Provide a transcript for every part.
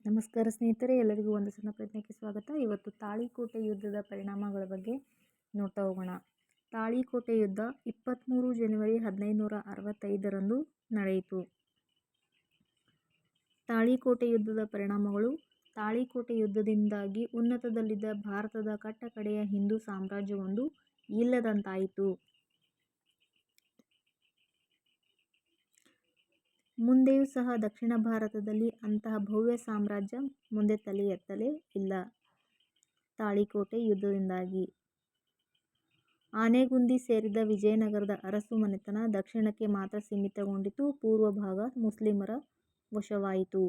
ನಮಸ್ಕಾರ ಸ್ನೇಹಿತರೆ, ಎಲ್ಲರಿಗೂ ಒಂದು ಸಣ್ಣ ಪ್ರಯತ್ನಕ್ಕೆ ಸ್ವಾಗತ. ಇವತ್ತು ತಾಳಿಕೋಟೆ ಯುದ್ಧದ ಪರಿಣಾಮಗಳ ಬಗ್ಗೆ ನೋಡ್ತಾ ಹೋಗೋಣ. ತಾಳಿಕೋಟೆ ಯುದ್ಧ 23 ಜನವರಿ 1565ರಂದು ನಡೆಯಿತು. ತಾಳಿಕೋಟೆ ಯುದ್ಧದ ಪರಿಣಾಮಗಳು. ತಾಳಿಕೋಟೆ ಯುದ್ಧದಿಂದಾಗಿ ಉನ್ನತದಲ್ಲಿದ್ದ ಭಾರತದ ಕಟ್ಟಕಡೆಯ ಹಿಂದೂ ಸಾಮ್ರಾಜ್ಯವೊಂದು ಇಲ್ಲದಂತಾಯಿತು. ಮುಂದೆಯೂ ಸಹ ದಕ್ಷಿಣ ಭಾರತದಲ್ಲಿ ಅಂತಹ ಭವ್ಯ ಸಾಮ್ರಾಜ್ಯ ಮುಂದೆ ತಲೆ ಎತ್ತಲೇ ಇಲ್ಲ. ತಾಳಿಕೋಟೆ ಯುದ್ಧದಿಂದಾಗಿ ಆನೆಗುಂದಿ ಸೇರಿದ ವಿಜಯನಗರದ ಅರಸು ಮನೆತನ ದಕ್ಷಿಣಕ್ಕೆ ಮಾತ್ರ ಸೀಮಿತಗೊಂಡಿತು. ಪೂರ್ವ ಭಾಗ ಮುಸ್ಲಿಮರ ವಶವಾಯಿತು.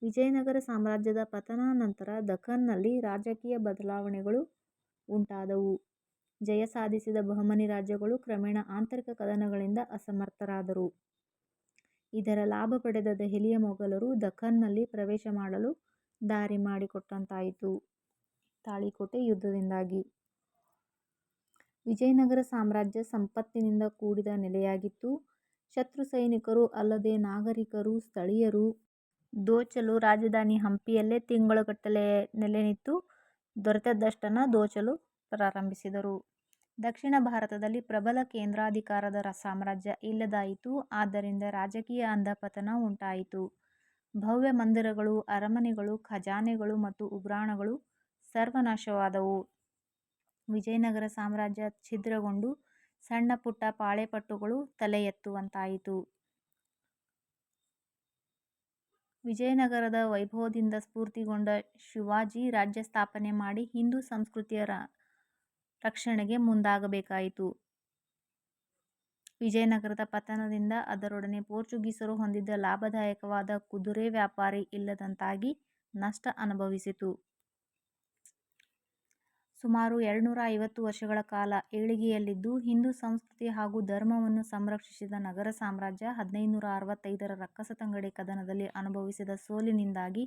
ವಿಜಯನಗರ ಸಾಮ್ರಾಜ್ಯದ ಪತನ ನಂತರ ದಖ್ಖನ್ನಲ್ಲಿ ರಾಜಕೀಯ ಬದಲಾವಣೆಗಳು ಉಂಟಾದವು. ಜಯ ಸಾಧಿಸಿದ ಬಹಮನಿ ರಾಜ್ಯಗಳು ಕ್ರಮೇಣ ಆಂತರಿಕ ಕದನಗಳಿಂದ ಅಸಮರ್ಥರಾದರು. ಇದರ ಲಾಭ ಪಡೆದ ದೆಹಲಿಯ ಮೊಘಲರು ದಖ್ಖನ್ನಲ್ಲಿ ಪ್ರವೇಶ ಮಾಡಲು ದಾರಿ ಮಾಡಿಕೊಟ್ಟಂತಾಯಿತು. ತಾಳಿಕೋಟೆ ಯುದ್ಧದಿಂದಾಗಿ ವಿಜಯನಗರ ಸಾಮ್ರಾಜ್ಯ ಸಂಪತ್ತಿನಿಂದ ಕೂಡಿದ ನೆಲೆಯಾಗಿತ್ತು. ಶತ್ರು ಸೈನಿಕರು ಅಲ್ಲದೆ ನಾಗರಿಕರು, ಸ್ಥಳೀಯರು ದೋಚಲು ರಾಜಧಾನಿ ಹಂಪಿಯಲ್ಲೇ ತಿಂಗಳುಗಟ್ಟಲೆ ನೆಲೆನಿಂತು ದೊರೆತದಷ್ಟನ್ನು ದೋಚಲು ಪ್ರಾರಂಭಿಸಿದರು. ದಕ್ಷಿಣ ಭಾರತದಲ್ಲಿ ಪ್ರಬಲ ಕೇಂದ್ರಾಧಿಕಾರದ ಸಾಮ್ರಾಜ್ಯ ಇಲ್ಲದಾಯಿತು. ಆದ್ದರಿಂದ ರಾಜಕೀಯ ಅಧಃಪತನ ಉಂಟಾಯಿತು. ಭವ್ಯ ಮಂದಿರಗಳು, ಅರಮನೆಗಳು, ಖಜಾನೆಗಳು ಮತ್ತು ಉಗ್ರಾಣಗಳು ಸರ್ವನಾಶವಾದವು. ವಿಜಯನಗರ ಸಾಮ್ರಾಜ್ಯ ಛಿದ್ರಗೊಂಡು ಸಣ್ಣ ಪುಟ್ಟ ಪಾಳೆಪಟ್ಟುಗಳು ತಲೆ ಎತ್ತುವಂತಾಯಿತು. ವಿಜಯನಗರದ ವೈಭವದಿಂದ ಸ್ಫೂರ್ತಿಗೊಂಡ ಶಿವಾಜಿ ರಾಜ್ಯ ಸ್ಥಾಪನೆ ಮಾಡಿ ಹಿಂದೂ ಸಂಸ್ಕೃತಿಯ ರಕ್ಷಣೆಗೆ ಮುಂದಾಗಬೇಕಾಯಿತು. ವಿಜಯನಗರದ ಪತನದಿಂದ ಅದರೊಡನೆ ಪೋರ್ಚುಗೀಸರು ಹೊಂದಿದ್ದ ಲಾಭದಾಯಕವಾದ ಕುದುರೆ ವ್ಯಾಪಾರ ಇಲ್ಲದಂತಾಗಿ ನಷ್ಟ ಅನುಭವಿಸಿತು. ಸುಮಾರು 250 ವರ್ಷಗಳ ಕಾಲ ಏಳಿಗೆಯಲ್ಲಿದ್ದು ಹಿಂದೂ ಸಂಸ್ಕೃತಿ ಹಾಗೂ ಧರ್ಮವನ್ನು ಸಂರಕ್ಷಿಸಿದ ನಗರ ಸಾಮ್ರಾಜ್ಯ 1565ರ ರಕ್ಕಸತಂಗಡಿ ಕದನದಲ್ಲಿ ಅನುಭವಿಸಿದ ಸೋಲಿನಿಂದಾಗಿ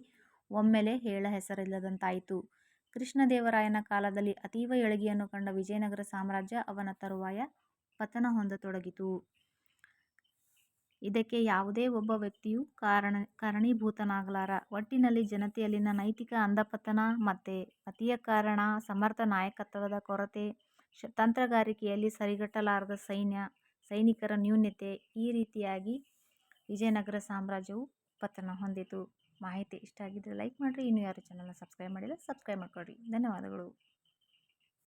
ಒಮ್ಮೆಲೇ ಹೇಳ ಹೆಸರಿಲ್ಲದಂತಾಯಿತು. ಕೃಷ್ಣದೇವರಾಯನ ಕಾಲದಲ್ಲಿ ಅತೀವ ಏಳಿಗೆಯನ್ನು ಕಂಡ ವಿಜಯನಗರ ಸಾಮ್ರಾಜ್ಯ ಅವನ ತರುವಾಯ ಪತನ ಹೊಂದತೊಡಗಿತು. ಇದಕ್ಕೆ ಯಾವುದೇ ಒಬ್ಬ ವ್ಯಕ್ತಿಯೂ ಕಾರಣೀಭೂತನಾಗಲಾರ. ಒಟ್ಟಿನಲ್ಲಿ ಜನತೆಯಲ್ಲಿನ ನೈತಿಕ ಅಧಃಪತನ ಮತ್ತೆ ಪತಿಯ ಕಾರಣ, ಸಮರ್ಥ ನಾಯಕತ್ವದ ಕೊರತೆ, ತಂತ್ರಗಾರಿಕೆಯಲ್ಲಿ ಸರಿಗಟ್ಟಲಾರದ ಸೈನಿಕರ ನ್ಯೂನತೆ, ಈ ರೀತಿಯಾಗಿ ವಿಜಯನಗರ ಸಾಮ್ರಾಜ್ಯವು ಪತನ ಹೊಂದಿತು. ಮಾಹಿತಿ ಇಷ್ಟ ಆಗಿದ್ರೆ ಲೈಕ್ ಮಾಡಿರಿ. ಇನ್ನೂ ಯಾರು ಚಾನಲ್ನ ಸಬ್ಸ್ಕ್ರೈಬ್ ಮಾಡಿಲ್ಲ ಸಬ್ಸ್ಕ್ರೈಬ್ ಮಾಡ್ಕೊಳ್ರಿ. ಧನ್ಯವಾದಗಳು.